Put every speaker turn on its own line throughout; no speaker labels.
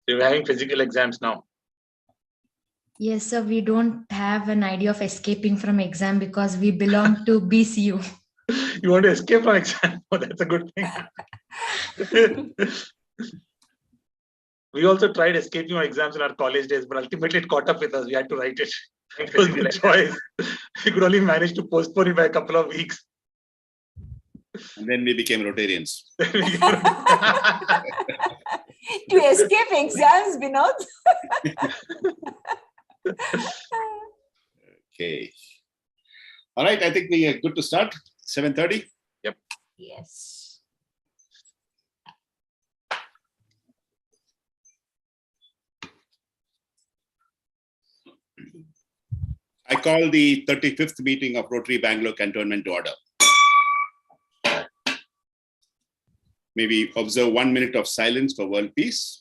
So we're having physical exams now.
Yes, sir. We don't have an idea of escaping from exam because we belong to BCU.
You want to escape from exam? Oh, that's a good thing. We also tried escaping our exams in our college days, but ultimately it caught up with us. We had to write it. It was no choice. We could only manage to postpone it by a couple of weeks.
And then we became Rotarians.
To escape exams, Vinod.
Okay. All right. I think we are good to start. 7:30.
Yep.
Yes.
I call the 35th meeting of Rotary Bangalore Cantonment to order. Maybe observe 1 minute of silence for world peace.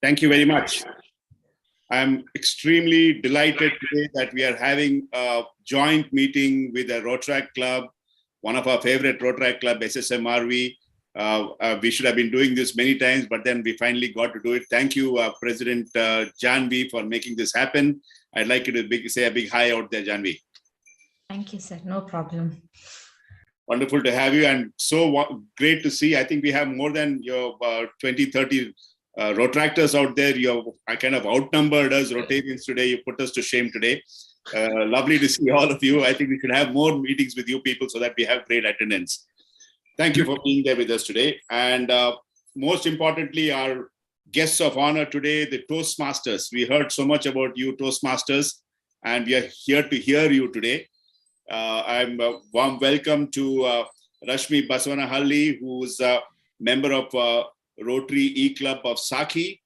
Thank you very much. I'm extremely delighted today that we are having a joint meeting with the Rotary Club, one of our favorite Rotary Club, SSMRV. We should have been doing this many times, but then we finally got to do it. Thank you, President Janvi, for making this happen. I'd like you to say a big hi out there, Janvi.
Thank you, sir. No problem.
Wonderful to have you, and so great to see. I think we have more than your 20, 30 Rotractors out there. I kind of outnumbered us Rotarians today. You put us to shame today. Lovely to see all of you. I think we should have more meetings with you people so that we have great attendance. Thank you for being there with us today. And most importantly, our guests of honor today, the Toastmasters. We heard so much about you, Toastmasters, and we are here to hear you today. I'm a warm welcome to Rashmi Basavanahalli, who's a member of Rotary E-Club of Sakhi,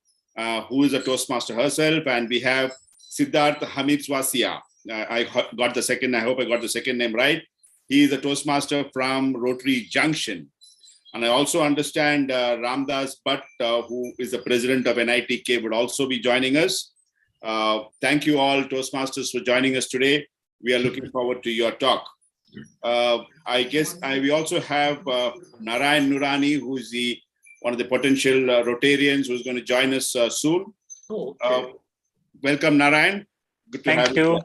who is a Toastmaster herself. And we have Siddharth Hamitswasia. I got the second, I hope I got the second name right. He is a Toastmaster from Rotary Junction. And I also understand Ramdas Bhatt, who is the president of NITK, would also be joining us. Thank you all, Toastmasters, for joining us today. We are looking forward to your talk. I guess we also have Narayan Nurani, who is one of the potential Rotarians who's going to join us soon.
Oh, okay.
Welcome, Narayan. Good to have you.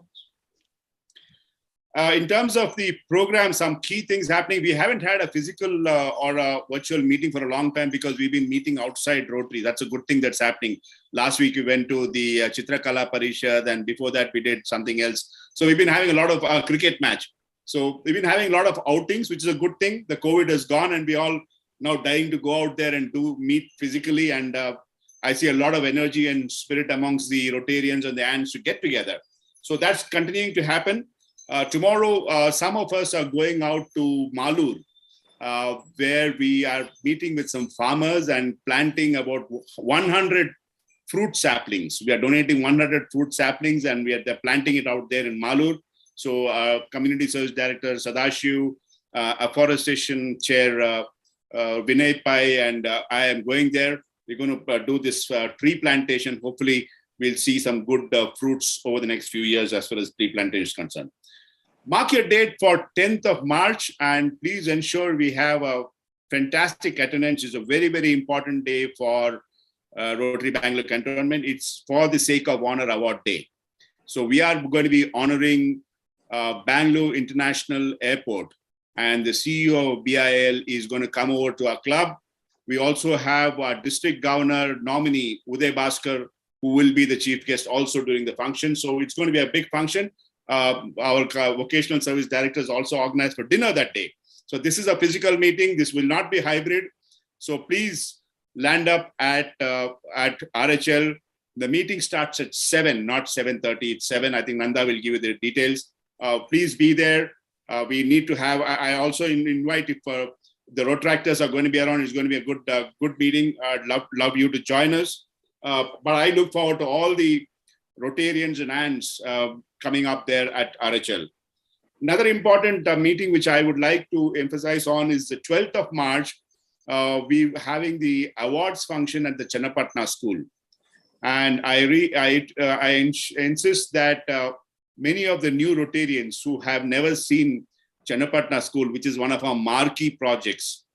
In terms of the program, some key things happening. We haven't had a physical or a virtual meeting for a long time because we've been meeting outside Rotary. That's a good thing that's happening. Last week, we went to the Chitrakala Parishad, and before that, we did something else. So we've been having a lot of cricket match. So we've been having a lot of outings, which is a good thing. The COVID has gone, and we all now dying to go out there and meet physically. And I see a lot of energy and spirit amongst the Rotarians and the ants to get together. So that's continuing to happen. Tomorrow, some of us are going out to Malur, where we are meeting with some farmers and planting about 100 fruit saplings. We are donating 100 fruit saplings, and they're planting it out there in Malur. So Community Service Director Sadashiv, Afforestation Chair Vinay Pai, and I am going there. We're going to do this tree plantation. Hopefully, we'll see some good fruits over the next few years as far as tree plantation is concerned. Mark your date for 10th of March, and please ensure we have a fantastic attendance. It's a very, very important day for Rotary Bangalore Cantonment. It's for the sake of honor award day. So we are going to be honoring Bangalore International Airport, and the CEO of BIL is going to come over to our club. We also have our district governor nominee, Uday Bhaskar, who will be the chief guest also during the function. So it's going to be a big function. Our vocational service directors also organized for dinner that day. So this is a physical meeting. This will not be hybrid. So please land up at RHL. The meeting starts at 7, not 7:30. It's 7. I think Nanda will give you the details. Please be there. We need to have, I also invite if The Rotractors are going to be around. It's going to be a good meeting. I'd love you to join us. But I look forward to all the Rotarians and ants coming up there at RHL. Another important meeting which I would like to emphasize on is the 12th of March. We're having the awards function at the Channapatna School. And I insist that many of the new Rotarians who have never seen Channapatna School, which is one of our marquee projects,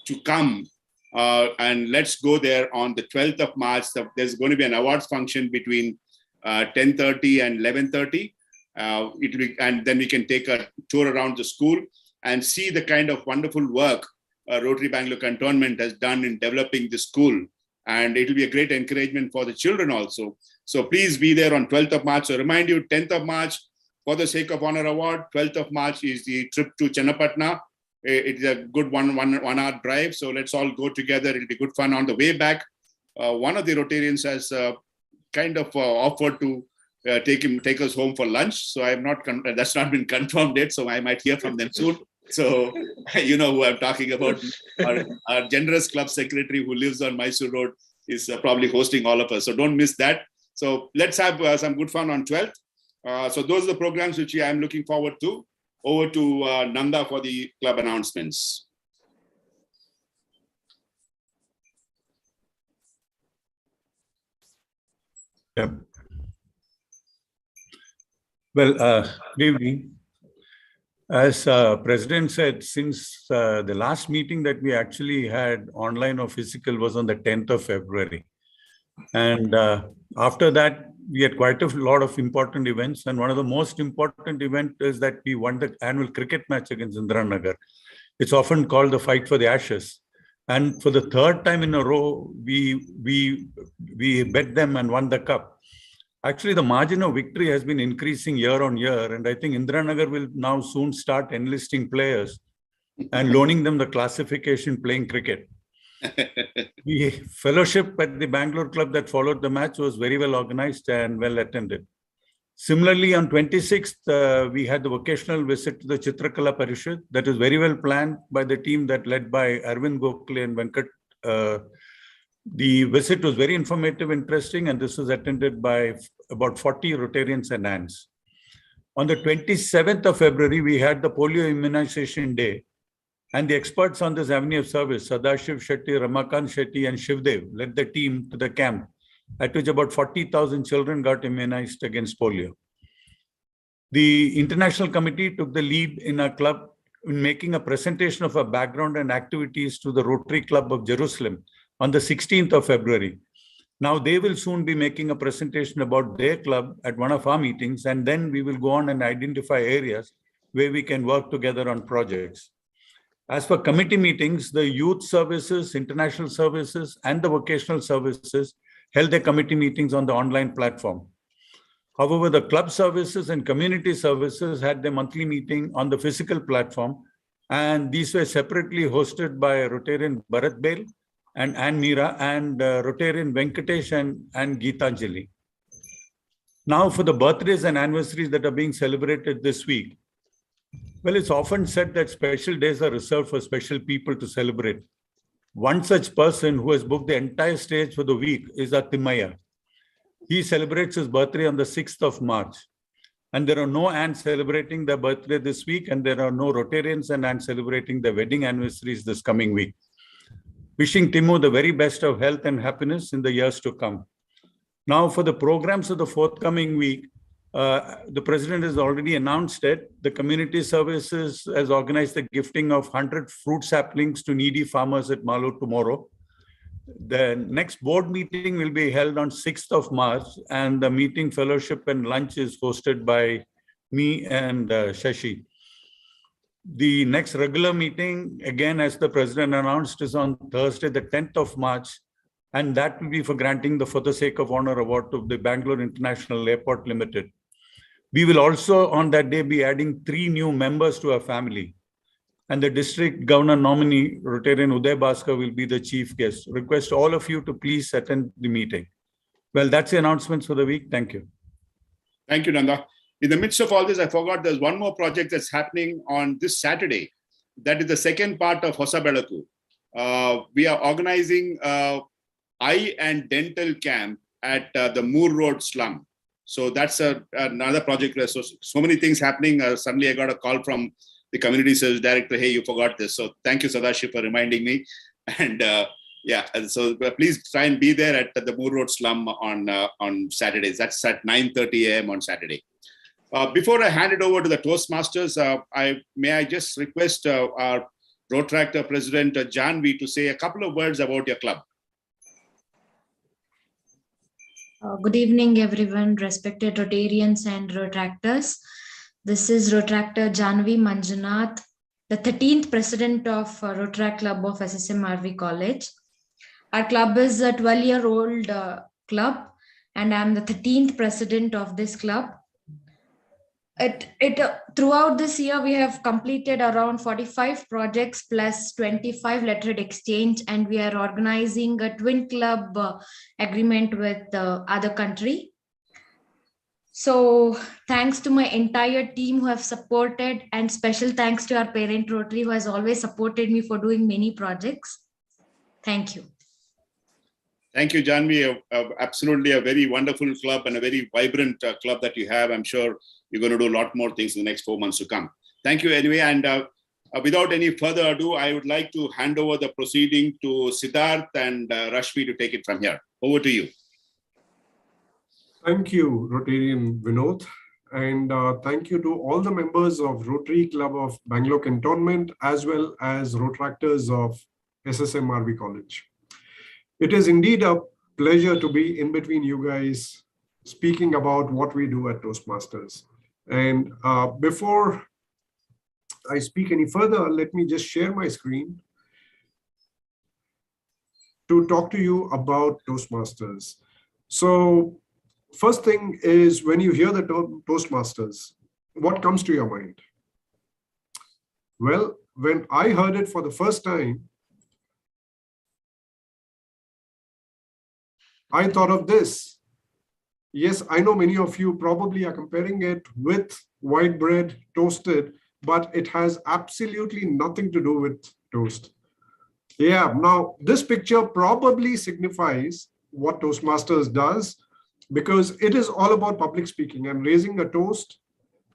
to come and let's go there on the 12th of March. There's going to be an awards function between 10:30 and 11:30. And then we can take a tour around the school and see the kind of wonderful work Rotary Bangalore Cantonment has done in developing the school. And it will be a great encouragement for the children also. So please be there on 12th of March. So remind you, 10th of March, for the Sake of Honor Award, 12th of March is the trip to Channapatna. It's a good one hour drive. So let's all go together. It'll be good fun on the way back. One of the Rotarians has kind of offered to take us home for lunch. So I have not, that's not been confirmed yet. So I might hear from them soon. So you know who I'm talking about. Our generous club secretary who lives on Mysore Road is probably hosting all of us. So don't miss that. So let's have some good fun on 12th. So those are the programs which I'm looking forward to. Over to Nanda for the club announcements.
Yep. Well, good evening. As President said, since the last meeting that we actually had online or physical was on the 10th of February. And after that, we had quite a lot of important events. And one of the most important events is that we won the annual cricket match against Indiranagar. It's often called the fight for the ashes. And for the third time in a row, we bet them and won the cup. Actually, the margin of victory has been increasing year on year. And I think Indiranagar will now soon start enlisting players and loaning them the classification playing cricket. The fellowship at the Bangalore club that followed the match was very well organized and well attended. Similarly, on 26th, we had the vocational visit to the Chitrakala Parishad that was very well planned by the team that led by Arvind Gokhale and Venkat. The visit was very informative, interesting, and this was attended by about 40 Rotarians and ants. On the 27th of February, we had the polio immunization day. And the experts on this avenue of service, Sadashiv Shetty, Ramakant Shetty, and Shivdev, led the team to the camp, at which about 40,000 children got immunized against polio. The international committee took the lead in our club in making a presentation of our background and activities to the Rotary Club of Jerusalem on the 16th of February. Now they will soon be making a presentation about their club at one of our meetings, and then we will go on and identify areas where we can work together on projects. As for committee meetings, the youth services, international services, and the vocational services held their committee meetings on the online platform. However, the club services and community services had their monthly meeting on the physical platform, and these were separately hosted by Rotarian Bharat Bel and Ann Meera and Rotarian Venkatesh and Geetanjali. Now for the birthdays and anniversaries that are being celebrated this week. Well, it's often said that special days are reserved for special people to celebrate. One such person who has booked the entire stage for the week is Timaya. He celebrates his birthday on the 6th of March. And there are no ants celebrating their birthday this week, and there are no Rotarians and ants celebrating their wedding anniversaries this coming week. Wishing Timu the very best of health and happiness in the years to come. Now for the programs of the forthcoming week, the president has already announced it. The community services has organized the gifting of 100 fruit saplings to needy farmers at Malo tomorrow. The next board meeting will be held on 6th of March, and the meeting, fellowship, and lunch is hosted by me and Shashi. The next regular meeting, again, as the president announced, is on Thursday, the 10th of March, and that will be for granting the For the Sake of Honor Award to the Bangalore International Airport Limited. We will also on that day be adding 3 new members to our family. And the district governor nominee, Rotarian Uday Bhaskar, will be the chief guest. Request all of you to please attend the meeting. Well, that's the announcements for the week. Thank you.
Thank you, Nanda. In the midst of all this, I forgot there's one more project that's happening on this Saturday. that is the second part of Hosabelaku. We are organizing eye and dental camp at the Moore Road slum. So that's another project. So many things happening. Suddenly I got a call from the community service director. Hey, you forgot this. So thank you, Sadashiv, for reminding me. And yeah, and so please try and be there at the Moore Road slum on Saturdays. That's at 9:30 a.m. on Saturday. Before I hand it over to the Toastmasters, may I just request our Rotractor President Janvi to say a couple of words about your club.
Good evening, everyone, respected Rotarians and Rotractors. This is Rotractor Janvi Manjunath, the 13th president of Rotract Club of SSMRV College. Our club is a 12-year-old club, and I'm the 13th president of this club. Throughout this year, we have completed around 45 projects plus 25 lettered exchange, and we are organizing a twin club agreement with the other country. So thanks to my entire team who have supported, and special thanks to our parent Rotary who has always supported me for doing many projects. Thank you.
Thank you, Janvi. Absolutely a very wonderful club and a very vibrant club that you have. I'm sure you're going to do a lot more things in the next 4 months to come. Thank you anyway. And without any further ado, I would like to hand over the proceeding to Siddharth and Rashmi to take it from here. Over to you.
Thank you, Rotarian Vinod. And thank you to all the members of Rotary Club of Bangalore Cantonment, as well as Rotractors of SSMRV College. It is indeed a pleasure to be in between you guys speaking about what we do at Toastmasters. And before I speak any further, let me just share my screen to talk to you about Toastmasters. So first thing is, when you hear the Toastmasters, what comes to your mind? Well, when I heard it for the first time, I thought of this. Yes, I know many of you probably are comparing it with white bread toasted, but it has absolutely nothing to do with toast. Yeah, now this picture probably signifies what Toastmasters does, because it is all about public speaking, and raising a toast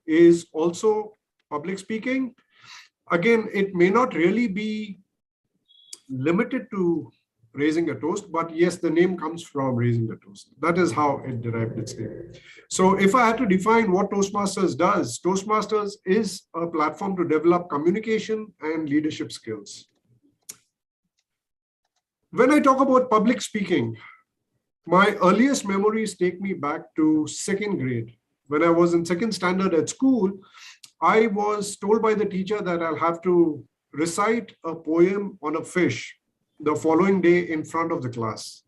is also public speaking. Again, it may not really be limited to raising a toast, but yes, the name comes from raising the toast. That is how it derived its name. So if I had to define what Toastmasters does, Toastmasters is a platform to develop communication and leadership skills. When I talk about public speaking, my earliest memories take me back to second grade. When I was in second standard at school, I was told by the teacher that I'll have to recite a poem on a fish the following day in front of the class.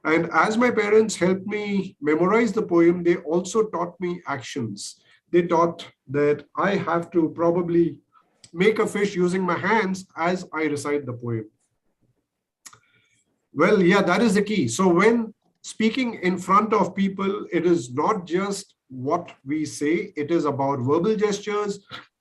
And as my parents helped me memorize the poem, they also taught me actions. They taught that I have to probably make a fish using my hands as I recite the poem. Well, yeah, that is the key. So when speaking in front of people, it is not just what we say, it is about verbal gestures,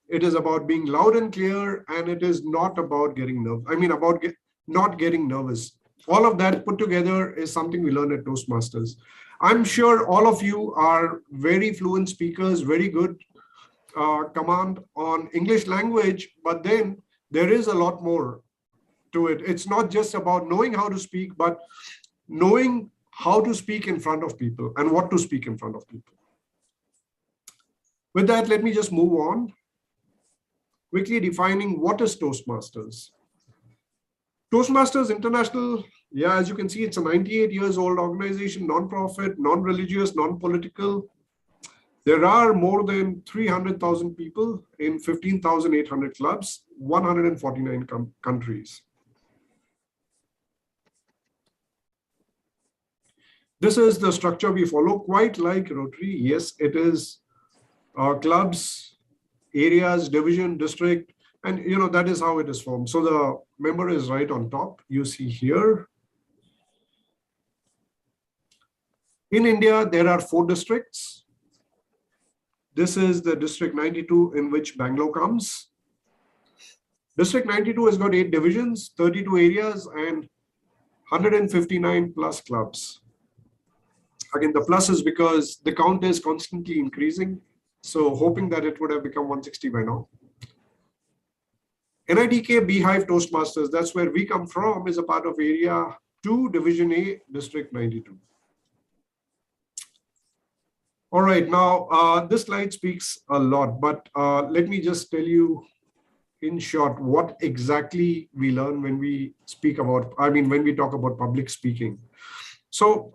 it is about being loud and clear, and it is not about getting nervous. Not getting nervous. All of that put together is something we learn at Toastmasters. I'm sure all of you are very fluent speakers, very good command on English language, but then there is a lot more to it. It's not just about knowing how to speak, but knowing how to speak in front of people and what to speak in front of people. With that, let me just move on. Quickly defining what is Toastmasters. Toastmasters International, yeah, as you can see, it's a 98 years old organization, non-profit, non-religious, non-political. There are more than 300,000 people in 15,800 clubs, 149 countries. This is the structure we follow, quite like Rotary. Yes, it is clubs, areas, division, district, and that is how it is formed. So the member is right on top, you see here. In India, there are 4 districts. This is the district 92 in which Bangalore comes. District 92 has got 8 divisions, 32 areas, and 159 plus clubs. Again, the plus is because the count is constantly increasing. So hoping that it would have become 160 by now. NITK Beehive Toastmasters, that's where we come from, is a part of Area 2, Division A, District 92. All right, now this slide speaks a lot, but let me just tell you in short what exactly we learn when we speak about, when we talk about public speaking. So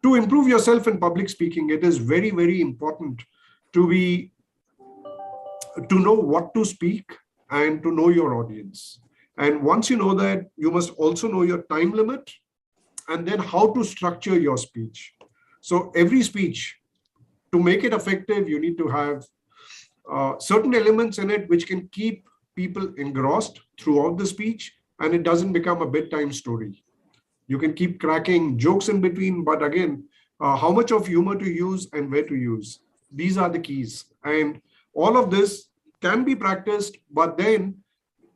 to improve yourself in public speaking, it is very, very important to know what to speak and to know your audience. And once you know that, you must also know your time limit and then how to structure your speech. So every speech, to make it effective, you need to have certain elements in it which can keep people engrossed throughout the speech, and it doesn't become a bedtime story. You can keep cracking jokes in between, but again, how much of humor to use and where to use. These are the keys. And all of this can be practiced, but then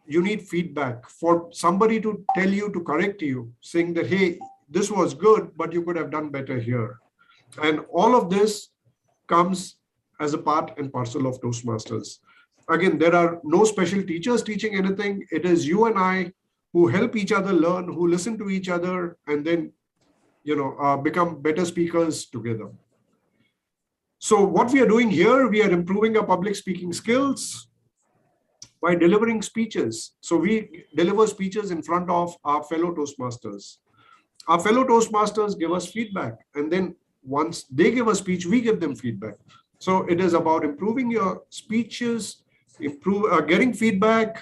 you need feedback for somebody to tell you, to correct you, saying that, hey, this was good, but you could have done better here. And all of this comes as a part and parcel of Toastmasters. Again, there are no special teachers teaching anything. It is you and I who help each other learn, who listen to each other, and then, become better speakers together. So what we are doing here, we are improving our public speaking skills by delivering speeches. So we deliver speeches in front of our fellow Toastmasters. Our fellow Toastmasters give us feedback, and then once they give a speech, we give them feedback. So it is about improving your speeches, getting feedback.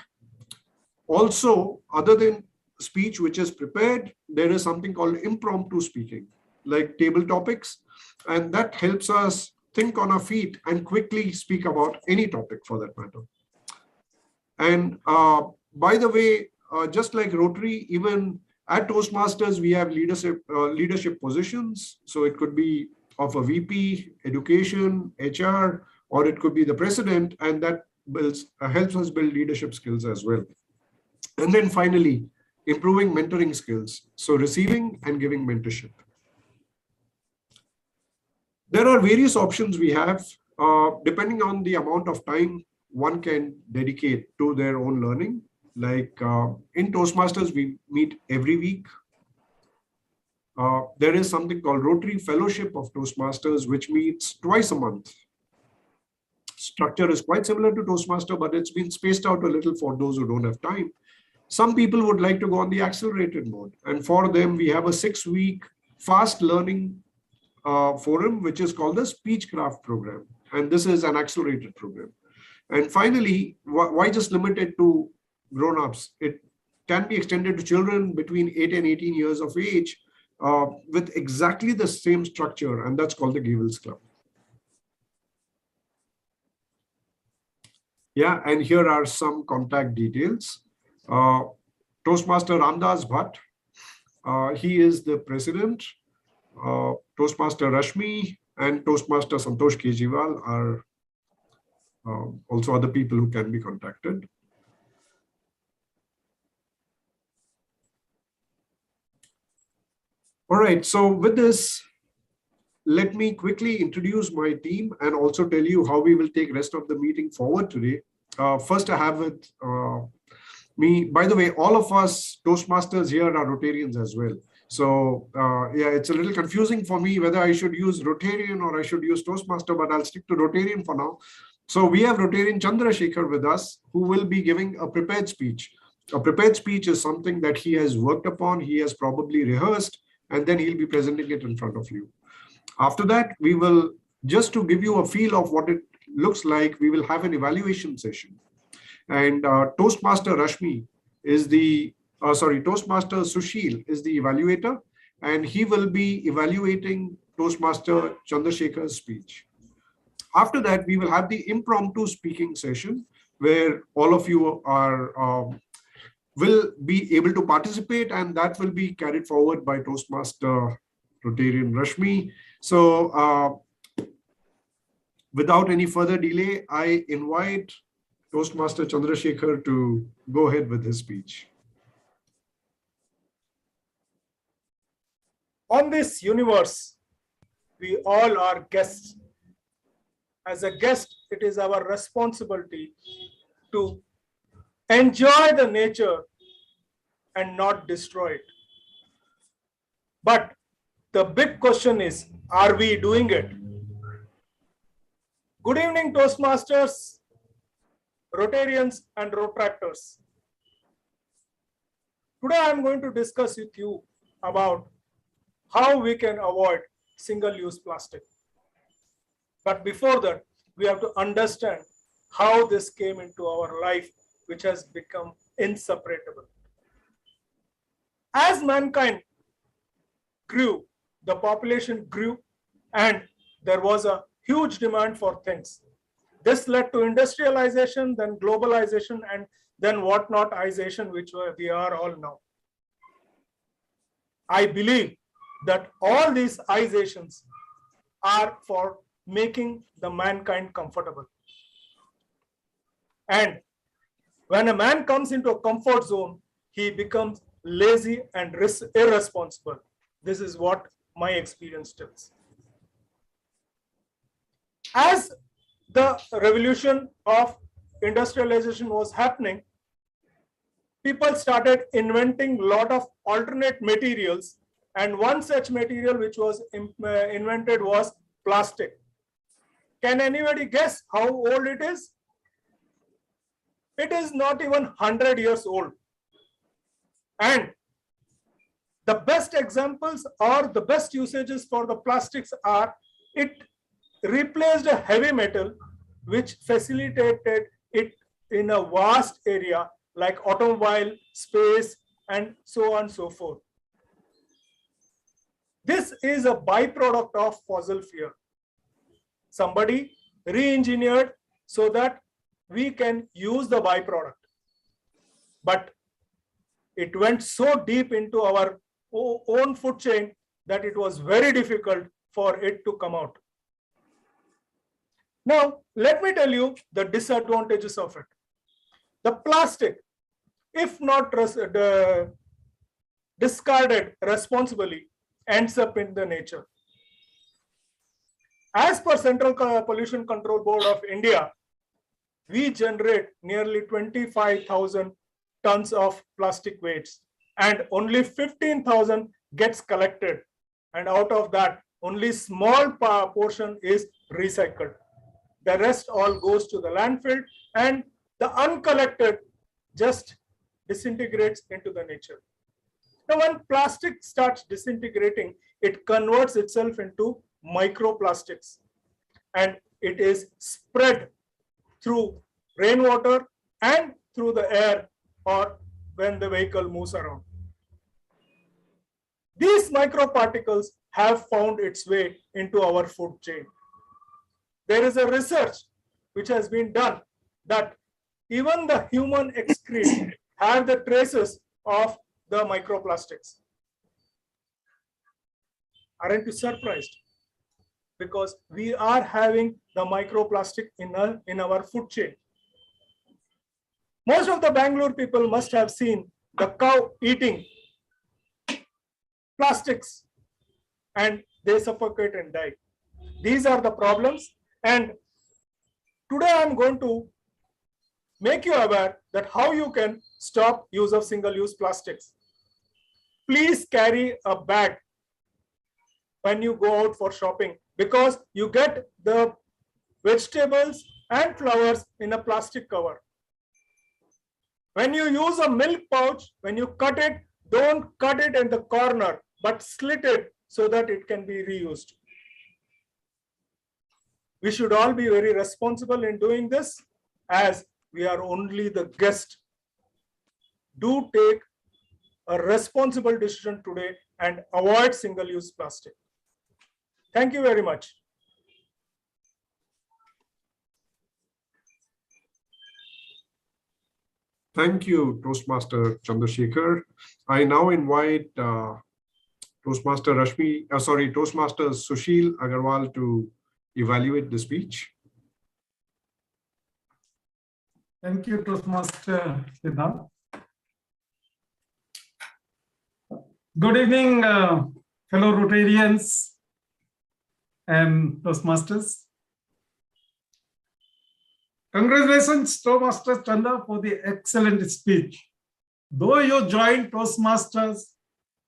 Also, other than speech which is prepared, there is something called impromptu speaking, like table topics, and that helps us think on our feet and quickly speak about any topic for that matter. And by the way, just like Rotary, even at Toastmasters, we have leadership positions. So it could be of a VP, education, HR, or it could be the president, and that helps us build leadership skills as well. And then finally, improving mentoring skills. So receiving and giving mentorship. There are various options we have, depending on the amount of time one can dedicate to their own learning. Like in Toastmasters, we meet every week. There is something called Rotary Fellowship of Toastmasters, which meets twice a month. Structure is quite similar to Toastmaster, but it's been spaced out a little for those who don't have time. Some people would like to go on the accelerated mode. And for them, we have a 6-week fast learning forum, which is called the Speechcraft program. And this is an accelerated program. And finally, why just limit it to grown-ups? It can be extended to children between 8 and 18 years of age with exactly the same structure, and that's called the Gables Club. Yeah, and here are some contact details. Toastmaster Ramdas Bhatt, he is the president. Toastmaster Rashmi and Toastmaster Santosh Kejriwal are also other people who can be contacted. All right, so with this, let me quickly introduce my team and also tell you how we will take rest of the meeting forward today. First, I have with me, by the way, all of us Toastmasters here are Rotarians as well. So yeah, it's a little confusing for me whether I should use Rotarian or I should use Toastmaster, but I'll stick to Rotarian for now. So we have Rotarian Chandrasekhar with us, who will be giving a prepared speech. A prepared speech is something that he has worked upon, he has probably rehearsed, and then he'll be presenting it in front of you. After that, we will, just to give you a feel of what it looks like, we will have an evaluation session. And Toastmaster Rashmi is the, Toastmaster Sushil is the evaluator, and he will be evaluating Toastmaster Chandrasekhar's speech. After that, we will have the impromptu speaking session, where all of you are will be able to participate, and that will be carried forward by Toastmaster Rotarian Rashmi. So without any further delay, I invite Toastmaster Chandrasekhar to go ahead with his speech.
On this universe, we all are guests. As a guest, it is our responsibility to enjoy the nature and not destroy it. But the big question is, are we doing it? Good evening, Toastmasters, Rotarians, and Rotractors. Today, I am going to discuss with you about how we can avoid single-use plastic. But before that, we have to understand how this came into our life, which has become inseparable. As mankind grew, the population grew, and there was a huge demand for things. This led to industrialization, then globalization, and then whatnotization, which we are all now. I believe that all these izations are for making the mankind comfortable. And when a man comes into a comfort zone, he becomes lazy and irresponsible. This is what my experience tells. As the revolution of industrialization was happening, people started inventing a lot of alternate materials, and one such material which was invented was plastic. Can anybody guess how old it is? It is not even 100 years old. And the best examples or the best usages for the plastics are, it replaced a heavy metal which facilitated it in a vast area like automobile, space, and so on and so forth. This is a byproduct of fossil fuel. Somebody re-engineered so that we can use the byproduct. But it went so deep into our own food chain that it was very difficult for it to come out. Now, let me tell you the disadvantages of it. The plastic, if not discarded responsibly, ends up in the nature. As per Central Pollution Control Board of India, we generate nearly 25,000 tons of plastic waste, and only 15,000 gets collected. And out of that, only small portion is recycled. The rest all goes to the landfill, and the uncollected just disintegrates into the nature. Now, when plastic starts disintegrating, it converts itself into microplastics, and it is spread through rainwater and through the air or when the vehicle moves around. These microparticles have found its way into our food chain. There is a research which has been done that even the human excrete have the traces of the microplastics. Aren't you surprised? Because we are having the microplastic in our food chain. Most of the Bangalore people must have seen the cow eating plastics, and they suffocate and die. These are the problems, and today I am going to make you aware that how you can stop use of single-use plastics. Please carry a bag when you go out for shopping, because you get the vegetables and flowers in a plastic cover. When you use a milk pouch, when you cut it, don't cut it in the corner, but slit it so that it can be reused. We should all be very responsible in doing this, as we are only the guest. Do take a responsible decision today and avoid single-use plastic. Thank you very much.
Thank you, Toastmaster Chandrasekhar. I now invite Toastmaster Sushil Agarwal to evaluate the speech.
Thank you, Toastmaster Siddharth. Good evening, fellow Rotarians and Toastmasters. Congratulations, Toastmaster Chanda, for the excellent speech. Though you joined Toastmasters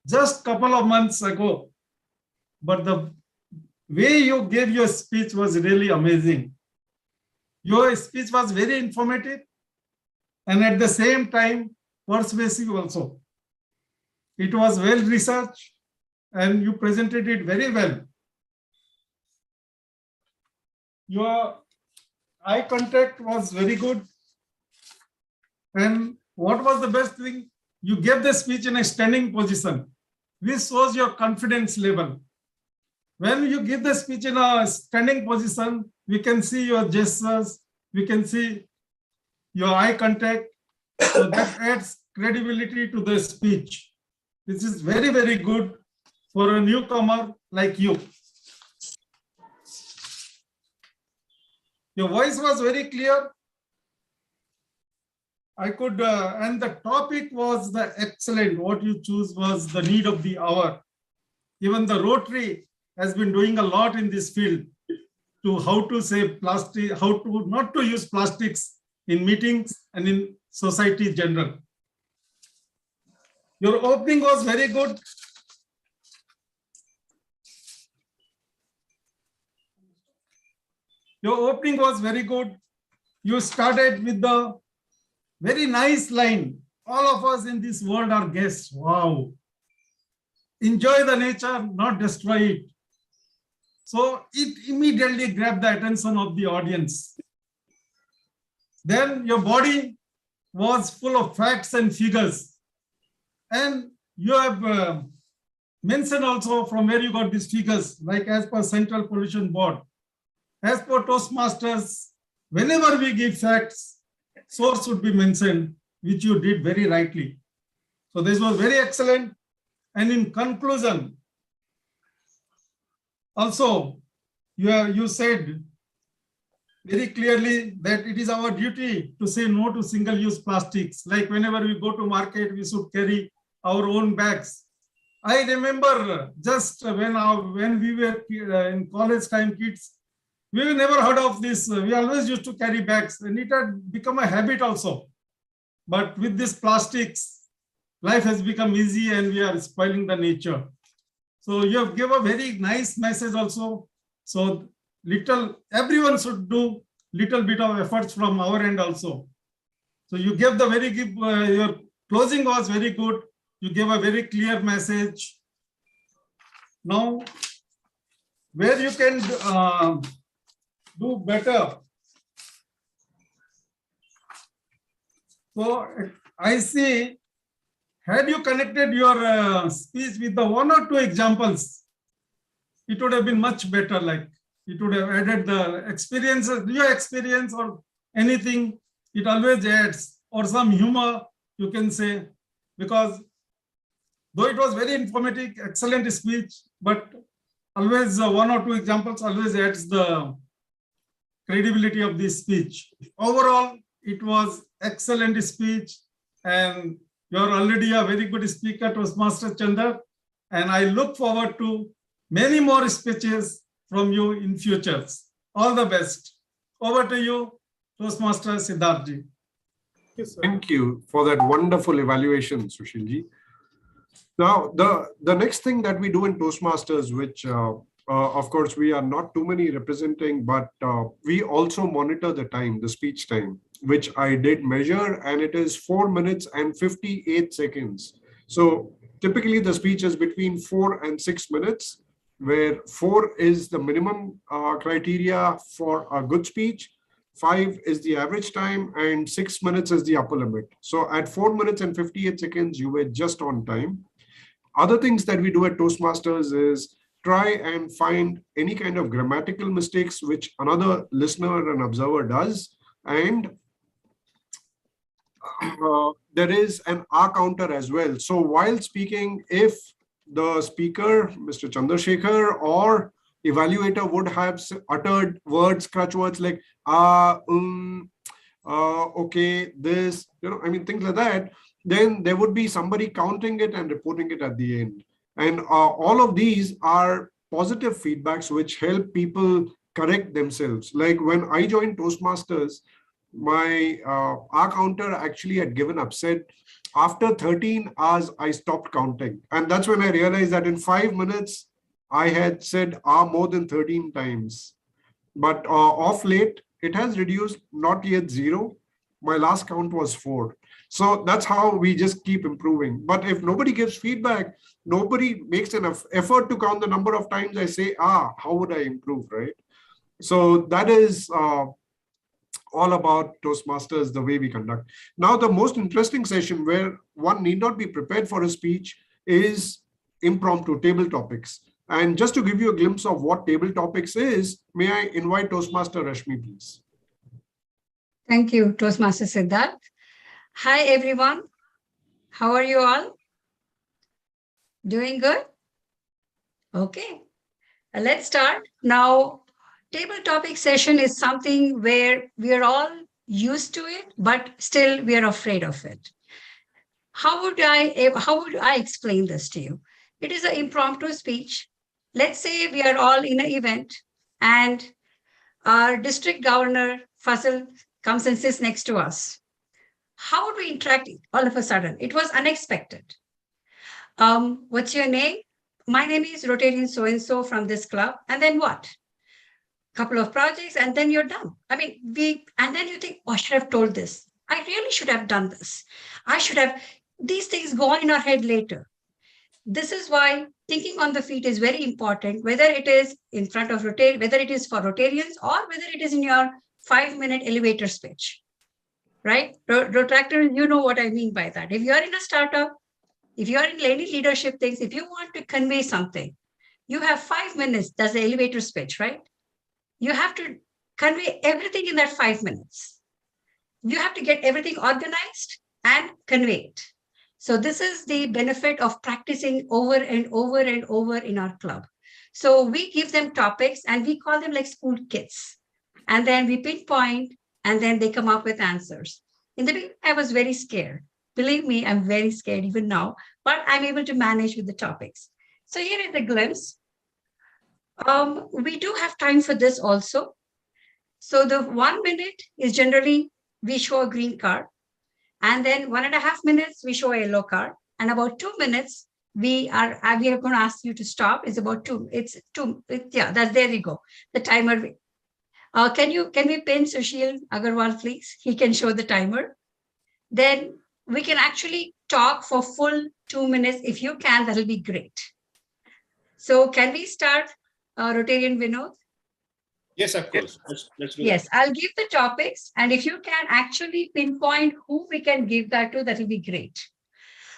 just a couple of months ago, but the way you gave your speech was really amazing. Your speech was very informative and at the same time persuasive also. It was well researched and you presented it very well. Your eye contact was very good. And what was the best thing? You gave the speech in a standing position, which shows your confidence level. When you give the speech in a standing position, we can see your gestures, we can see your eye contact. So that adds credibility to the speech. This is very, very good for a newcomer like you. Your voice was very clear. I could, and the topic was the excellent. What you choose was the need of the hour. Even the Rotary has been doing a lot in this field to how to save plastic, how to not to use plastics in meetings and in society in general. Your opening was very good. Your opening was very good. You started with the very nice line. All of us in this world are guests. Wow. Enjoy the nature, not destroy it. So it immediately grabbed the attention of the audience. Then your body was full of facts and figures. And you have mentioned also from where you got these figures, like as per Central Pollution Board. As per Toastmasters, whenever we give facts, source should be mentioned, which you did very rightly. So this was very excellent. And in conclusion, also, you said very clearly that it is our duty to say no to single-use plastics. Like whenever we go to market, we should carry our own bags. I remember just when we were in college time kids, we never heard of this. We always used to carry bags and it had become a habit also. But with this plastics, life has become easy and we are spoiling the nature. So you have given a very nice message also. So everyone should do little bit of efforts from our end also. So you gave the very good, your closing was very good. You gave a very clear message. Now, where you can do better. So I see, had you connected your speech with the one or two examples, it would have been much better. Like it would have added the experiences, your experience or anything, it always adds, or some humor, you can say, because though it was very informative, excellent speech, but always one or two examples always adds the credibility of this speech. Overall, it was excellent speech and you're already a very good speaker, Toastmaster Chandar, and I look forward to many more speeches from you in futures. All the best. Over to you, Toastmaster Siddharthji.
Thank you for that wonderful evaluation, Sushilji. Now, the next thing that we do in Toastmasters, which of course we are not too many representing, but we also monitor the time, the speech time, which I did measure, and it is 4 minutes and 58 seconds. So typically the speech is between 4 and 6 minutes, where 4 is the minimum criteria for a good speech, 5 is the average time, and 6 minutes is the upper limit. So at 4 minutes and 58 seconds, you were just on time. Other things that we do at Toastmasters is try and find any kind of grammatical mistakes which another listener and observer does. And there is an R counter as well. So while speaking, if the speaker, Mr. Chandrasekhar, or evaluator would have uttered words, crutch words like okay, this, I mean, things like that, then there would be somebody counting it and reporting it at the end. And all of these are positive feedbacks which help people correct themselves. Like when I joined Toastmasters, my our counter actually had given up, said after 13 hours, I stopped counting. And that's when I realized that in 5 minutes, I had said more than 13 times. But off late, it has reduced, not yet 0. My last count was 4. So that's how we just keep improving. But if nobody gives feedback, nobody makes enough effort to count the number of times I say, how would I improve, right? So that is all about Toastmasters, the way we conduct. Now, the most interesting session where one need not be prepared for a speech is impromptu table topics. And just to give you a glimpse of what table topics is, may I invite Toastmaster Rashmi, please?
Thank you, Toastmaster Siddharth. Hi, everyone. How are you all? Doing good? Okay. Let's start. Now, table topic session is something where we are all used to it, but still we are afraid of it. How would I explain this to you? It is an impromptu speech. Let's say we are all in an event and our district governor, Faisal, comes and sits next to us. How would we interact all of a sudden? It was unexpected. What's your name? My name is Rotarian so-and-so from this club. And then what? Couple of projects, and then you're done. I mean, and then you think, oh, I should have told this. I really should have done this. I should have, these things go on in our head later. This is why thinking on the feet is very important, whether it is in front of Rotary, whether it is for Rotarians, or whether it is in your 5-minute elevator speech, right? Rotractors, you know what I mean by that. If you're in a startup, if you're in any leadership things, if you want to convey something, you have 5 minutes. That's the elevator speech, right? You have to convey everything in that 5 minutes. You have to get everything organized and convey it. So this is the benefit of practicing over and over and over in our club. So we give them topics and we call them like school kids. And then we pinpoint and then they come up with answers. In the beginning, I was very scared. Believe me, I'm very scared even now, but I'm able to manage with the topics. So here is the glimpse. We do have time for this also. So the 1 minute is generally, we show a green card. And then 1.5 minutes, we show a yellow card. And about 2 minutes, we are going to ask you to stop. It's about 2. There you go. The timer. Can we pin Sushil Agarwal, please? He can show the timer. Then we can actually talk for full 2 minutes. If you can, that'll be great. So can we start, Rotarian Vinod?
Yes, of course. Let's do
Yes,
that.
I'll give the topics. And if you can actually pinpoint who we can give that to, that will be great.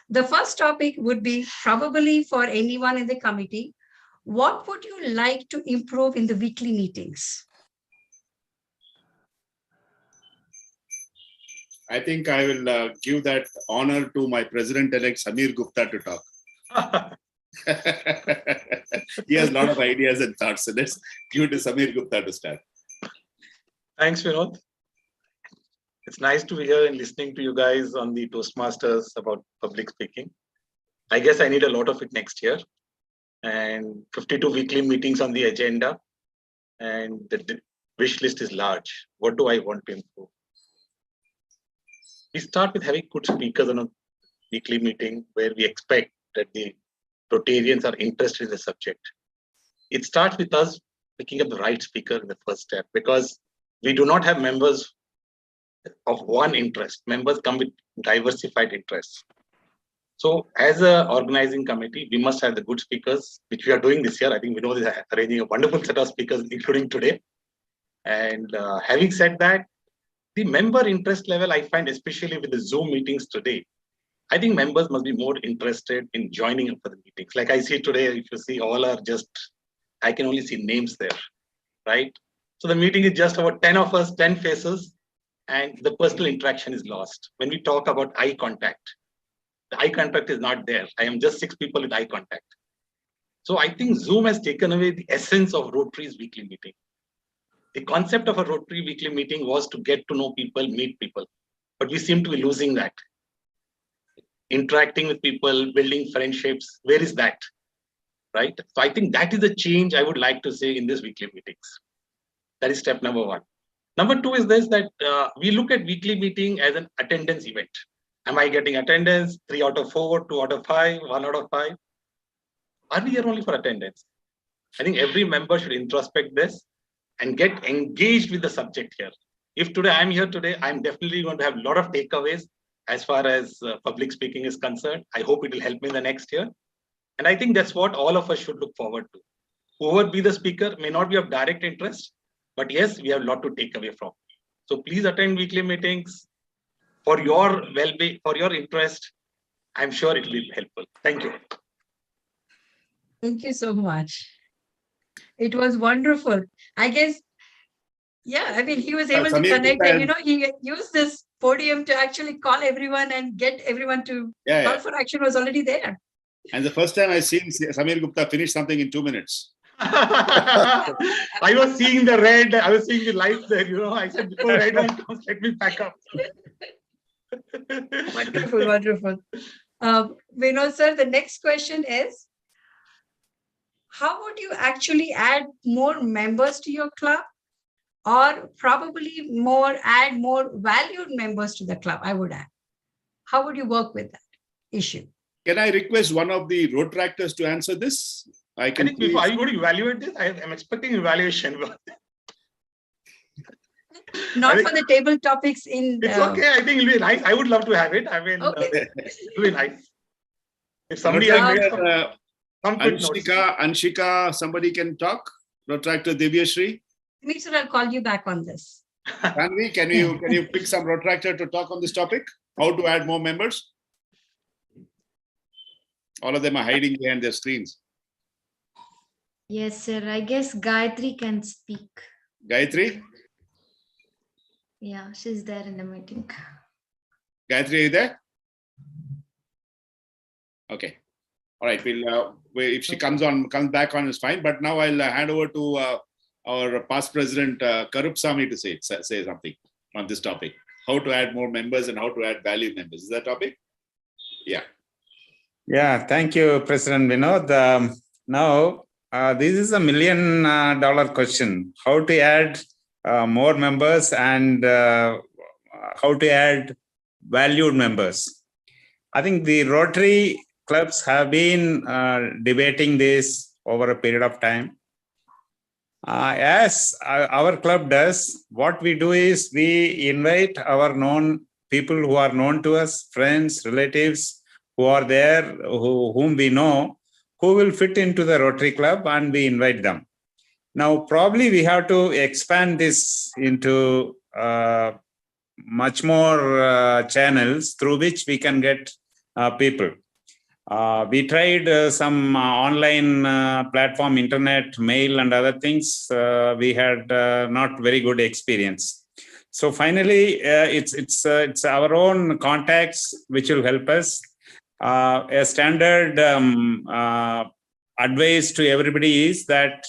The first topic would be probably for anyone in the committee. What would you like to improve in the weekly meetings?
I think I will give that honor to my president-elect Samir Gupta to talk. He has a lot of ideas and thoughts. So let's give it to Samir Gupta to start.
Thanks, Vinod. It's nice to be here and listening to you guys on the Toastmasters about public speaking. I guess I need a lot of it next year. And 52 weekly meetings on the agenda. And the wish list is large. What do I want to improve? We start with having good speakers on a weekly meeting where we expect that the Rotarians are interested in the subject. It starts with us picking up the right speaker in the first step, because we do not have members of one interest. Members come with diversified interests. So as an organizing committee, we must have the good speakers, which we are doing this year. I think Vinod is arranging a wonderful set of speakers, including today. And having said that, the member interest level, I find, especially with the Zoom meetings today, I think members must be more interested in joining up for the meetings. Like I see today, if you see, all are just, I can only see names there, right? So the meeting is just about 10 of us, 10 faces, and the personal interaction is lost. When we talk about eye contact, the eye contact is not there. I am just 6 people with eye contact. So I think Zoom has taken away the essence of Rotary's weekly meeting. The concept of a Rotary weekly meeting was to get to know people, meet people. But we seem to be losing that. Interacting with people, building friendships, where is that? Right? So I think that is a change I would like to say in these weekly meetings. That is step number one. Number two is this, that we look at weekly meeting as an attendance event. Am I getting attendance? 3 out of 4, 2 out of 5, 1 out of 5? Are we here only for attendance? I think every member should introspect this and get engaged with the subject here. If today I'm here today, I'm definitely going to have a lot of takeaways as far as public speaking is concerned. I hope it will help me in the next year. And I think that's what all of us should look forward to. Whoever be the speaker may not be of direct interest, but yes, we have a lot to take away from. So please attend weekly meetings for your well-being, for your interest. I'm sure it will be helpful. Thank you.
Thank you so much. It was wonderful. I guess, yeah, I mean, he was able to connect and, he used this podium to actually call everyone and get everyone to call for action was already there.
And the first time I seen Samir Gupta finish something in 2 minutes.
I was seeing the red, I was seeing the lights there, I said, before red one comes, let me pack up.
Wonderful, wonderful. Vinod sir, the next question is, how would you actually add more members to your club, or probably add more valued members to the club? I would add. How would you work with that issue?
Can I request one of the Rotractors to answer this? I think
before, are you going to evaluate this? I'm expecting evaluation.
Not for the table topics in.
It's okay. I think it'll be nice. I would love to have it. I mean,
okay.
It'll be nice. If somebody has made
Anshika, somebody can talk. Rotractor Divyashri.
Sir, I'll call you back on this.
Can you pick some Rotractor to talk on this topic? How to add more members? All of them are hiding behind their screens.
Yes, sir. I guess Gayatri can speak.
Gayatri?
Yeah, she's there in the meeting.
Gayatri, are you there? Okay. All right. If she comes back on, it's fine. But now I'll hand over to our past president, Karup Sami, to say something on this topic. How to add more members and how to add value members. Is that topic? Yeah.
Yeah. Thank you, President Vinod. Now, this is $1 million question. How to add more members and how to add valued members. I think the Rotary clubs have been debating this over a period of time. As our club does, what we do is we invite our known people who are known to us, friends, relatives who are there, whom we know, who will fit into the Rotary Club, and we invite them. Now, probably we have to expand this into much more channels through which we can get people. We tried some online platform, internet, mail, and other things. We had not very good experience. So finally, it's our own contacts which will help us. A standard advice to everybody is that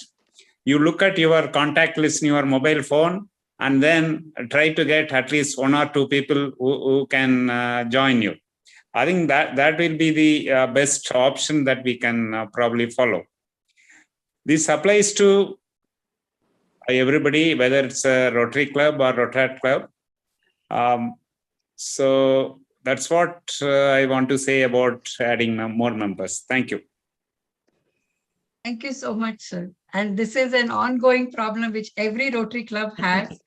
you look at your contact list in your mobile phone and then try to get at least 1 or 2 people who can join you. I think that will be the best option that we can probably follow. This applies to everybody, whether it's a Rotary Club or Rotary Club. So that's what I want to say about adding more members. Thank you.
Thank you so much, sir. And this is an ongoing problem which every Rotary Club has.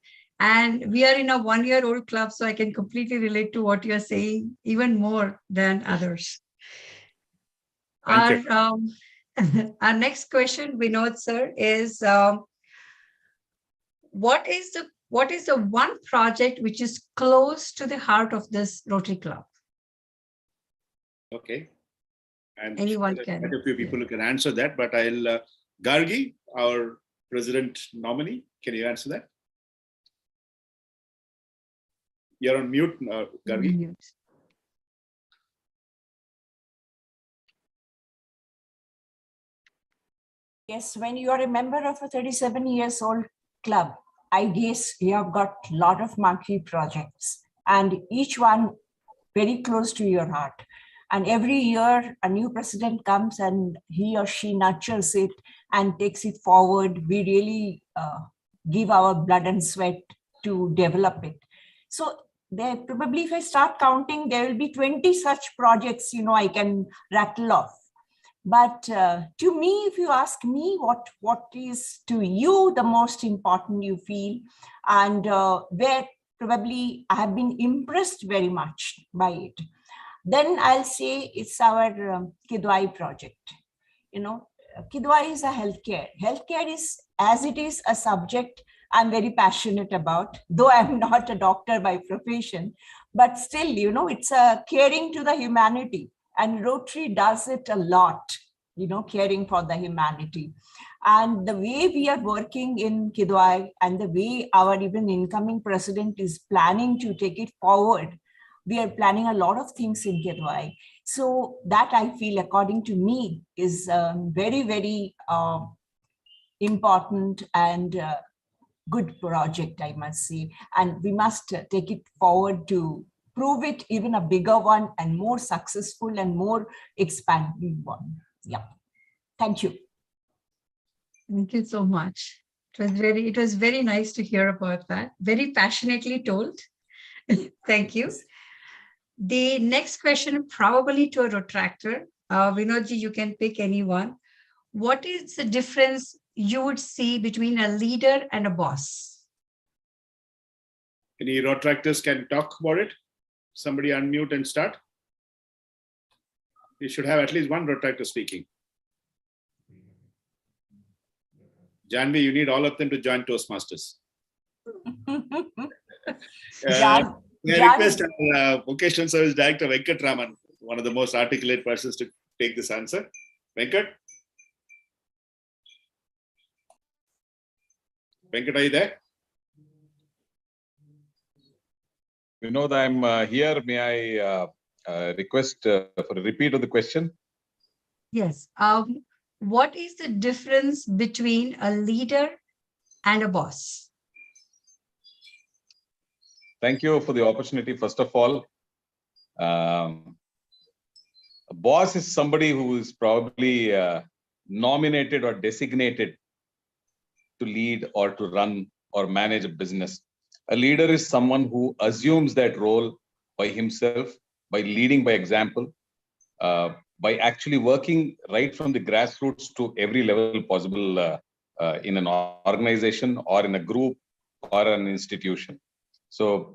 And we are in a 1-year-old club, so I can completely relate to what you're saying, even more than others. Our next question, Vinod sir, is what is the one project which is close to the heart of this Rotary Club?
Okay. And
anyone can.
Quite a few people who can answer that, but I'll Gargi, our president nominee, can you answer that? You're on mute, Gargi.
Mute.
Yes, when you are a member of a 37 years old club, I guess you have got a lot of marquee projects, and each one very close to your heart. And every year a new president comes and he or she nurtures it and takes it forward. We really give our blood and sweat to develop it. So there probably, if I start counting, there will be 20 such projects, I can rattle off. But to me, if you ask me what is to you the most important you feel, and where probably I have been impressed very much by it, then I'll say it's our Kidwai project. Kidwai is a healthcare. Healthcare is, as it is a subject I'm very passionate about, though I'm not a doctor by profession, but still, it's a caring to the humanity. And Rotary does it a lot, caring for the humanity. And the way we are working in Kidwai and the way our even incoming president is planning to take it forward, we are planning a lot of things in Kidwai. So that I feel, according to me, is very, very important and good project, I must say. And we must take it forward to prove it even a bigger one and more successful and more expanding one. Yeah. Thank you.
Thank you so much. It was very nice to hear about that. Very passionately told. Thank you. The next question, probably to a retractor. Vinodji, you can pick anyone. What is the difference you would see between a leader and a boss?
Any retractors can talk about it? Somebody unmute and start. You should have at least one retractor speaking. Janvi, you need all of them to join Toastmasters. May I request our Vocational Service Director, Venkat Raman, one of the most articulate persons, to take this answer. Venkat? Venkat, are you there?
Vinod, I'm here. May I request for a repeat of the question?
Yes. What is the difference between a leader and a boss?
Thank you for the opportunity. First of all, a boss is somebody who is probably nominated or designated to lead or to run or manage a business. A leader is someone who assumes that role by himself, by leading by example, by actually working right from the grassroots to every level possible in an organization or in a group or an institution. So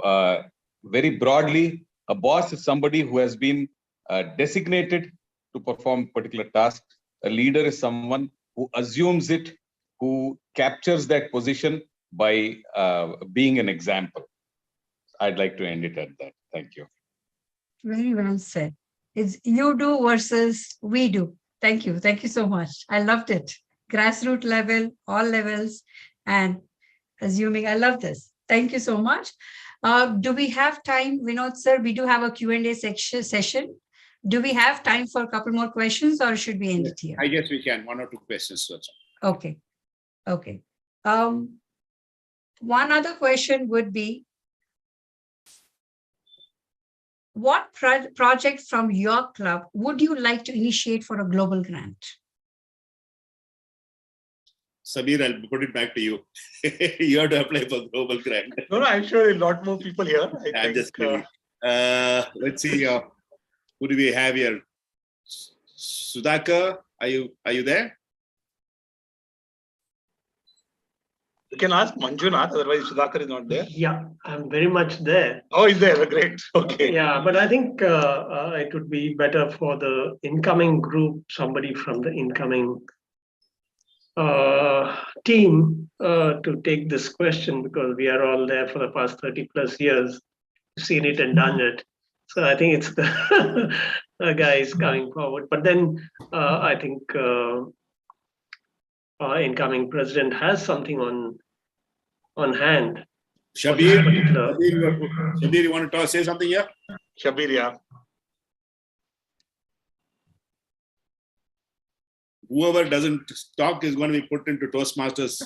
very broadly, a boss is somebody who has been designated to perform particular tasks. A leader is someone who assumes it, who captures that position by being an example. I'd like to end it at that. Thank you.
Very well said. It's you do versus we do. Thank you. Thank you so much. I loved it. Grassroots level, all levels, and assuming. I love this. Thank you so much. Do we have time, Vinod sir? We do have a Q&A session. Do we have time for a couple more questions, or should we end it here?
I guess we can. One or two questions.
Okay. Okay. One other question would be, what project from your club would you like to initiate for a global grant?
Samir, I'll put it back to you. You have to apply for global grant.
No, I'm sure a lot more people here.
I'm just kidding. Let's see. Who do we have here? Sudhakar, are you there?
You can ask Manjunath, otherwise Sudhakar is not there.
Yeah, I'm very much there.
Oh, he's there. Great. Okay.
Yeah, but I think it would be better for the incoming group, somebody from the incoming team to take this question, because we are all there for the past 30 plus years, seen it and done it. So I think it's the guys coming forward. But then I think our incoming president has something on hand.
Shabir, you want to say something here?
Shabir, yeah.
Whoever doesn't talk is going to be put into Toastmasters.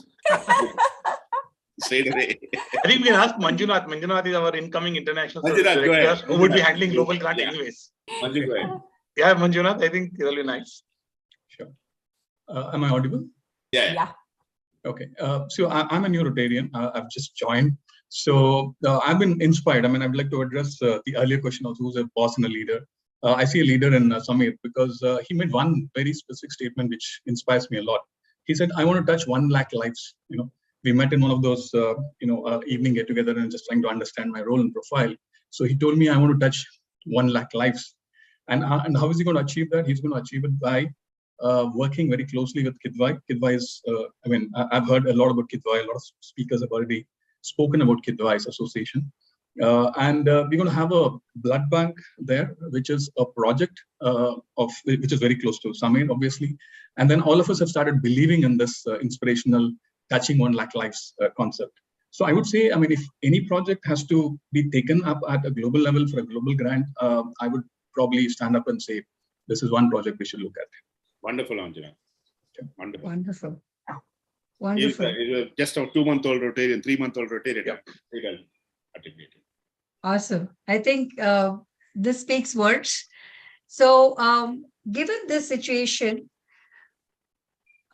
straight away.
I think we can ask Manjunath. Manjunath is our incoming international service
Manjunath, go
director
ahead.
who would be
Manjunath.
handling global grant
Yeah.
anyways.
Manju, go ahead.
Yeah, Manjunath, I think it'll be nice.
Sure. Am I audible?
Yeah.
Yeah.
Okay. So I'm a new Rotarian. I've just joined. So I've been inspired. I mean, I'd like to address the earlier question of who's a boss and a leader. I see a leader in Samir because he made one very specific statement which inspires me a lot. He said, "I want to touch 1 lakh lives." We met in one of those evening get together and just trying to understand my role and profile. So he told me, "I want to touch 1 lakh lives." And how is he going to achieve that? He's going to achieve it by working very closely with Kidwai. Kidwai is, I've heard a lot about Kidwai. A lot of speakers have already spoken about Kidwai's association. And we're going to have a blood bank there, which is a project which is very close to Samir, obviously. And then all of us have started believing in this inspirational touching 1 lakh lives concept. So I would say, if any project has to be taken up at a global level for a global grant, I would probably stand up and say, this is one project we should look at.
Wonderful, Anjana. Wonderful.
Wonderful. Wonderful.
He's just a 2-month-old Rotarian, 3-month-old Rotarian. Yeah. Articulated.
Awesome. I think this speaks words. So given this situation,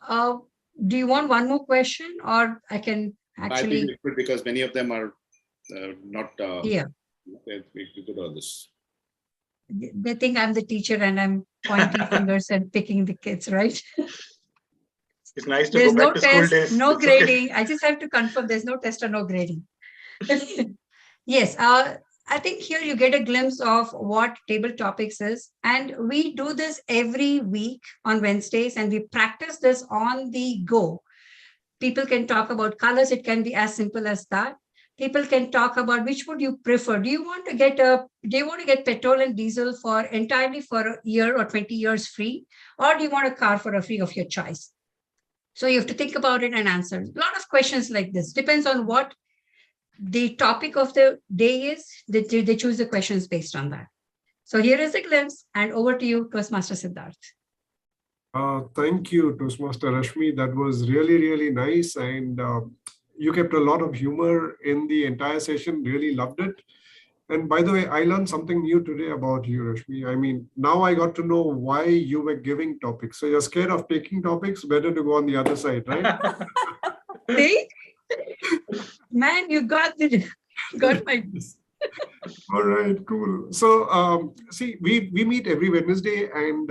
do you want one more question, or I can actually?
I think it could, because many of them are not.
Yeah.
We could all this.
They think I'm the teacher and I'm pointing fingers and picking the kids, right?
It's nice to
There's
go back
no
to school
test,
days.
no
It's okay.
grading. I just have to confirm there's no test or no grading. Yes, I think here you get a glimpse of what table topics is. And we do this every week on Wednesdays, and we practice this on the go. People can talk about colors. It can be as simple as that. People can talk about which would you prefer. Do you want to get petrol and diesel entirely for a year or 20 years free? Or do you want a car for a free of your choice? So you have to think about it and answer. A lot of questions like this. Depends on what the topic of the day is. They choose the questions based on that. So here is a glimpse, and over to you, Toastmaster Siddharth.
Thank you, Toastmaster Rashmi. That was really, really nice. And you kept a lot of humor in the entire session. Really loved it. And by the way, I learned something new today about you, Rashmi. Now I got to know why you were giving topics. So you're scared of taking topics, better to go on the other side, right?
See? Man, you got my...
All right, cool. So see, we meet every Wednesday, and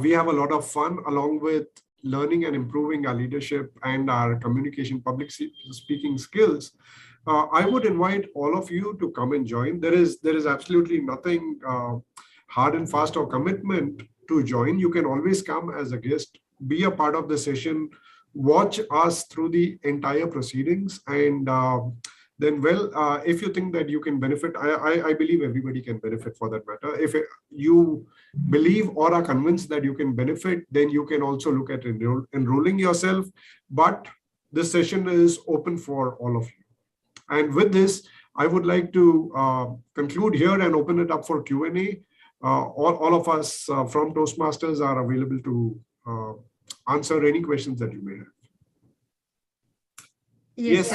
we have a lot of fun along with learning and improving our leadership and our communication, public speaking skills. I would invite all of you to come and join. There is absolutely nothing hard and fast or commitment to join. You can always come as a guest, be a part of the session, watch us through the entire proceedings, and then, if you think that you can benefit, I believe everybody can benefit for that matter. If you believe or are convinced that you can benefit, then you can also look at enrolling yourself. But this session is open for all of you. And with this, I would like to conclude here and open it up for Q&A. All of us from Toastmasters are available to answer any questions that you may have.
Yes.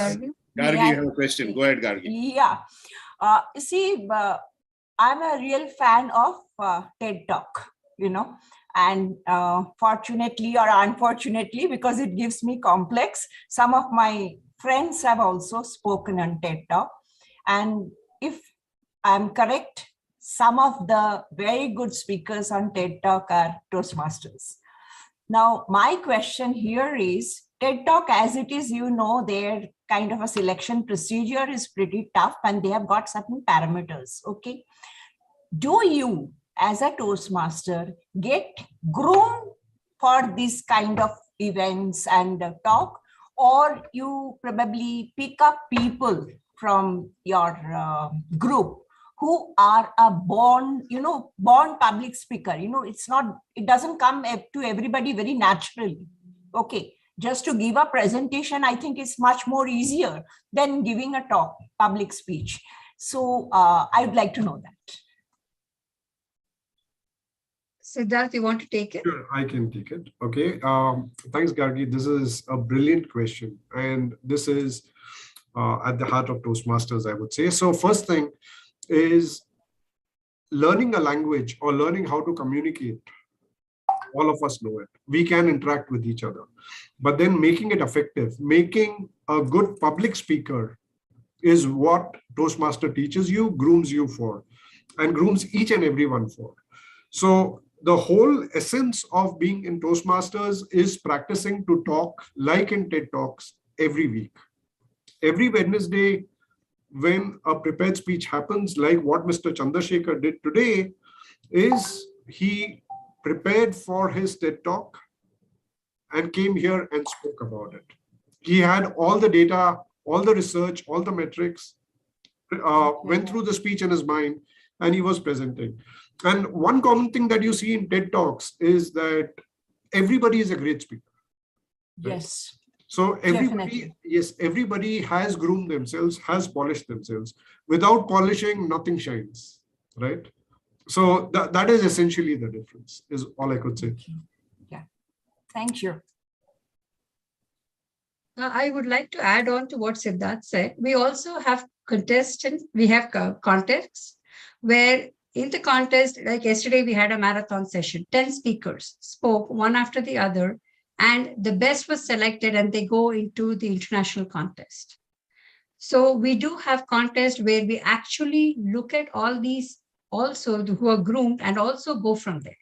Gargi, you have a question. Go ahead, Gargi.
Yeah. See, I'm a real fan of TED Talk, and fortunately or unfortunately, because it gives me complex, some of my friends have also spoken on TED Talk. And if I'm correct, some of the very good speakers on TED Talk are Toastmasters. Now, my question here is, TED Talk as it is, their kind of a selection procedure is pretty tough, and they have got certain parameters, okay? Do you, as a Toastmaster, get groomed for this kind of events and talk, or you probably pick up people from your group who are a born public speaker? It doesn't come to everybody very naturally, okay? Just to give a presentation, I think is much more easier than giving a talk, public speech. So I would like to know that.
Siddharth, you want to take it?
Sure, I can take it. Okay. Thanks, Gargi. This is a brilliant question. And this is at the heart of Toastmasters, I would say. So first thing is learning a language or learning how to communicate. All of us know it. We can interact with each other. But then making it effective, making a good public speaker is what Toastmaster teaches you, grooms you for, and grooms each and everyone for. So the whole essence of being in Toastmasters is practicing to talk like in TED Talks every week. Every Wednesday, when a prepared speech happens, like what Mr. Chandrasekhar did today, is he prepared for his TED Talk and came here and spoke about it. He had all the data, all the research, all the metrics, went through the speech in his mind, and he was presenting. And one common thing that you see in TED Talks is that everybody is a great speaker. Right?
Yes.
So everybody,
Definitely.
yes, everybody has groomed themselves, has polished themselves. Without polishing, nothing shines, right? So that is essentially the difference, is all I could say.
Yeah. Thank you.
I would like to add on to what Siddharth said. We also have we have contests where in the contest, like yesterday, we had a marathon session. 10 speakers spoke one after the other, and the best was selected, and they go into the international contest. So we do have contests where we actually look at all these also who are groomed and also go from there.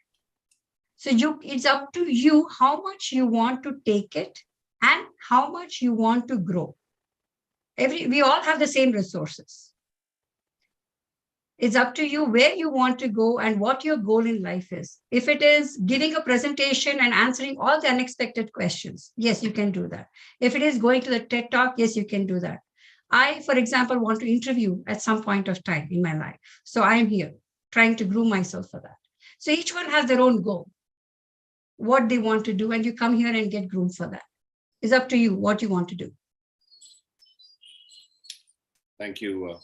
So it's up to you how much you want to take it and how much you want to grow. We all have the same resources. It's up to you where you want to go and what your goal in life is. If it is giving a presentation and answering all the unexpected questions, yes, you can do that. If it is going to the TED Talk, yes, you can do that. I, for example, want to interview at some point of time in my life. So I'm here trying to groom myself for that. So each one has their own goal, what they want to do, and you come here and get groomed for that. It's up to you what you want to do.
Thank you,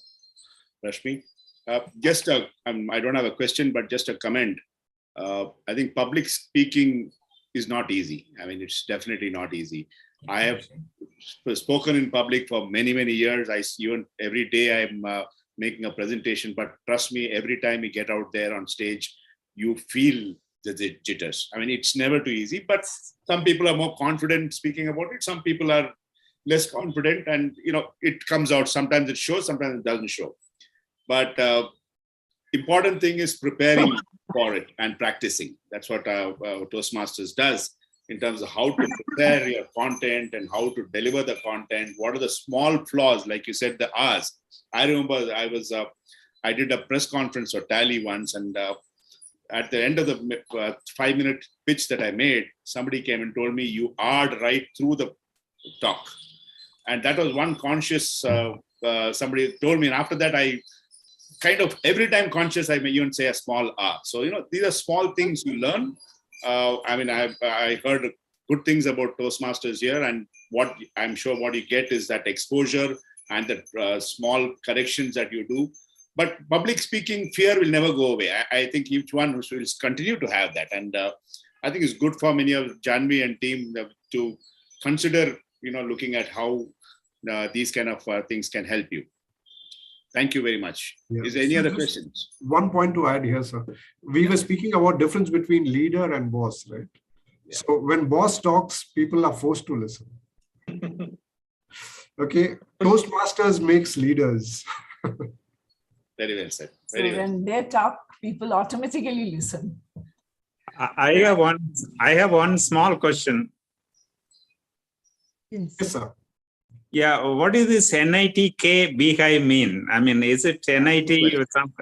Rashmi. I don't have a question, but just a comment. I think public speaking is not easy. I mean, it's definitely not easy. I have spoken in public for many, many years. Even every day I'm making a presentation, but trust me, every time you get out there on stage, you feel the jitters. I mean, it's never too easy, but some people are more confident speaking about it. Some people are less confident, and it comes out. Sometimes it shows, sometimes it doesn't show. But important thing is preparing for it and practicing. That's what Toastmasters does in terms of how to prepare your content and how to deliver the content. What are the small flaws, like you said, the R's. I remember I did a press conference for Tally once, and at the end of the 5-minute pitch that I made, somebody came and told me, "You R'd right through the talk." And that was one conscious, somebody told me. And after that, I kind of, every time conscious, I may even say a small R. So, these are small things you learn. I mean, I heard good things about Toastmasters here, and what I'm sure what you get is that exposure and the small corrections that you do. But public speaking fear will never go away. I think each one will continue to have that. And I think it's good for many of Janvi and team to consider, looking at how these kind of things can help you. Thank you very much. Yeah. Is there any other questions?
One point to add here, sir. We were speaking about difference between leader and boss, right? Yeah. So when boss talks, people are forced to listen. Okay. Toastmasters makes leaders.
Very well said.
Very well. When they talk, people automatically listen.
I have one small question.
Yes, sir.
Yeah, what is this NITK Beehive mean? I mean, is it NIT?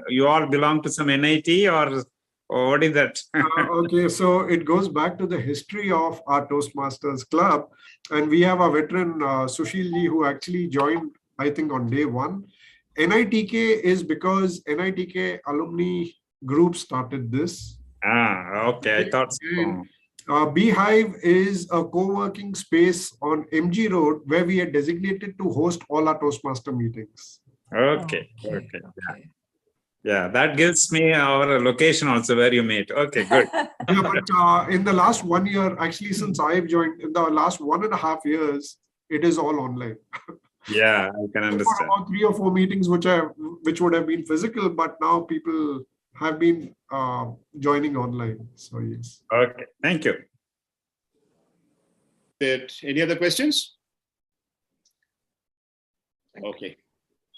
You all belong to some NIT, or what is that?
Okay, so it goes back to the history of our Toastmasters Club, and we have a veteran Sushilji who actually joined, I think, on day one. NITK is because NITK alumni group started this.
Okay, I thought so.
Beehive is a co-working space on MG Road where we are designated to host all our Toastmaster meetings.
Okay. Yeah, that gives me our location also where you meet. Okay, good.
Yeah, but in the last 1 year, actually, since I've joined, in the last 1.5 years, it is all online.
Yeah, I can understand.
About 3 or 4 meetings which would have been physical, but now people have been joining online. So yes.
Okay, thank you.
Any other questions? Okay.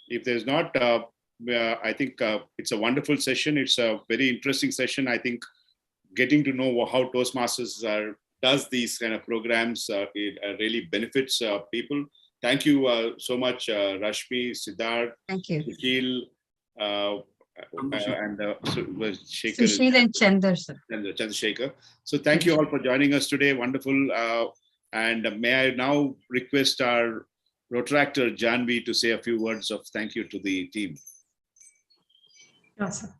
If there's not, I think it's a wonderful session. It's a very interesting session. I think getting to know how Toastmasters does these kind of programs, it really benefits people. Thank you so much, Rashmi, Siddharth,
Thank you.
Sushil, and Shekhar.
Sushil and Chandra, sir.
Chandrasekhar. So thank you all for joining us today. Wonderful. And may I now request our Rotractor Janvi to say a few words of thank you to the team.
Awesome.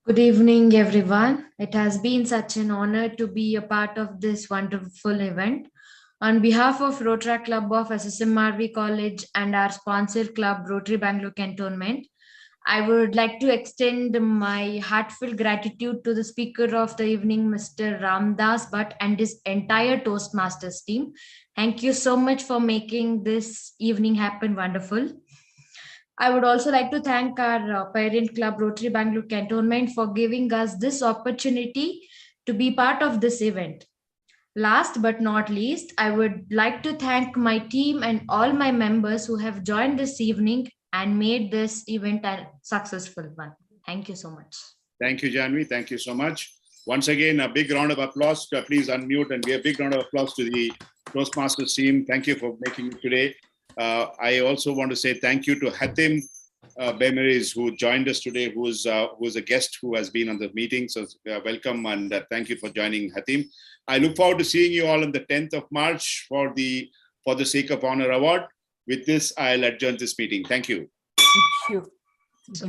Good evening, everyone. It has been such an honor to be a part of this wonderful event. On behalf of Rotary Club of SSMRV College and our sponsor club, Rotary Bangalore Cantonment, I would like to extend my heartfelt gratitude to the speaker of the evening, Mr. Ramdas Bhatt, and his entire Toastmasters team. Thank you so much for making this evening happen wonderful. I would also like to thank our parent club, Rotary Bangalore Cantonment, for giving us this opportunity to be part of this event. Last but not least, I would like to thank my team and all my members who have joined this evening and made this event a successful one. Thank you so much.
Thank you, Janvi. Thank you so much. Once again, a big round of applause. Please unmute and give a big round of applause to the Toastmasters team. Thank you for making it today. I also want to say thank you to Hatim Bemeris, who joined us today, who is a guest who has been on the meeting. So welcome and thank you for joining, Hatim. I look forward to seeing you all on the 10th of March for the Sake of Honor Award. With this, I'll adjourn this meeting. Thank you.
Thank you.